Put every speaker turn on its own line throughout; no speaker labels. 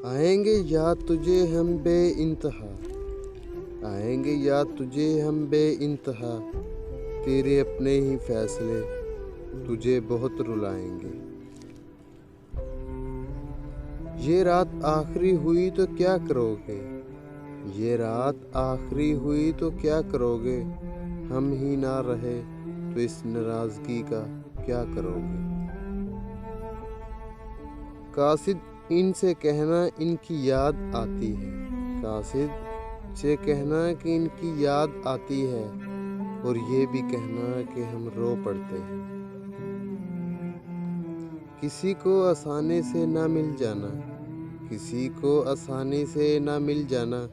آئیں گے یاد تجھے ہم بے انتہا، آئیں گے یاد تجھے ہم بے انتہا، تیرے اپنے ہی فیصلے تجھے بہت رلائیں گے۔ یہ رات آخری ہوئی تو کیا کرو گے، یہ رات آخری ہوئی تو کیا کرو گے، ہم ہی نہ رہے تو اس ناراضگی کا کیا کرو گے۔ قاصد ان سے کہنا ان کی یاد آتی ہے، قاصد سے کہنا کہ ان کی یاد آتی ہے، اور یہ بھی کہنا کہ ہم رو پڑتے ہیں۔ کسی کو آسانی سے نہ مل جانا، کسی کو آسانی سے نہ مل جانا،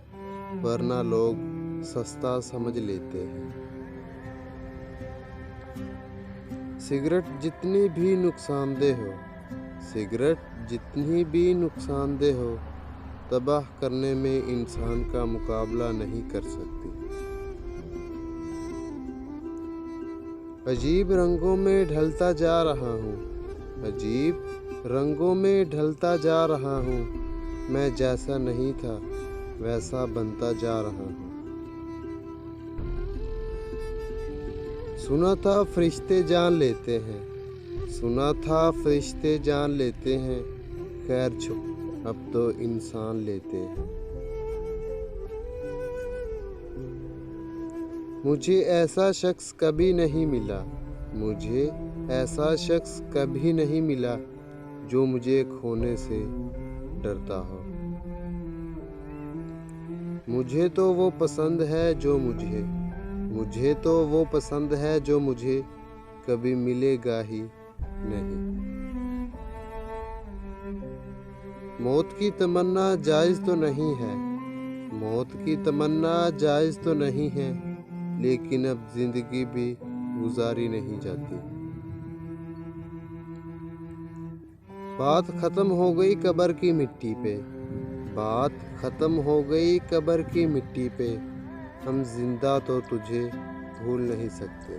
ورنہ لوگ سستا سمجھ لیتے ہیں۔ سگریٹ جتنی بھی نقصان دہ ہو، سگریٹ جتنی بھی نقصان دہ ہو، تباہ کرنے میں انسان کا مقابلہ نہیں کر سکتی۔ عجیب رنگوں میں ڈھلتا جا رہا ہوں، عجیب رنگوں میں ڈھلتا جا رہا ہوں، میں جیسا نہیں تھا ویسا بنتا جا رہا ہوں۔ سنا تھا فرشتے جان لیتے ہیں، سنا تھا فرشتے جان لیتے ہیں، خیر چھپ اب تو انسان لیتے ہیں۔ مجھے ایسا شخص کبھی نہیں ملا، مجھے ایسا شخص کبھی نہیں ملا، جو مجھے کھونے سے ڈرتا ہو۔ مجھے تو وہ پسند ہے جو مجھے تو وہ پسند ہے جو مجھے کبھی ملے گا ہی نہیں۔ موت کی تمنا جائز تو نہیں ہے، موت کی تمنا جائز تو نہیں ہے، لیکن اب زندگی بھی گزاری نہیں جاتی۔ بات ختم ہو گئی قبر کی مٹی پہ، بات ختم ہو گئی قبر کی مٹی پہ، ہم زندہ تو تجھے بھول نہیں سکتے۔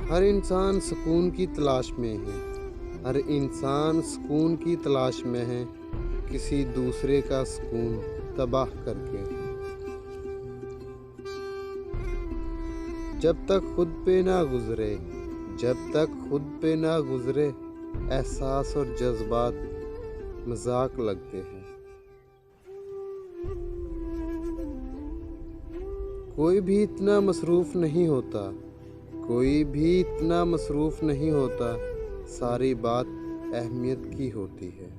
ہر انسان سکون کی تلاش میں ہے، ہر انسان سکون کی تلاش میں ہے، کسی دوسرے کا سکون تباہ کر کے۔ جب تک خود پہ نہ گزرے، جب تک خود پہ نہ گزرے، احساس اور جذبات مذاق لگتے ہیں۔ کوئی بھی اتنا مصروف نہیں ہوتا، کوئی بھی اتنا مصروف نہیں ہوتا، ساری بات اہمیت کی ہوتی ہے۔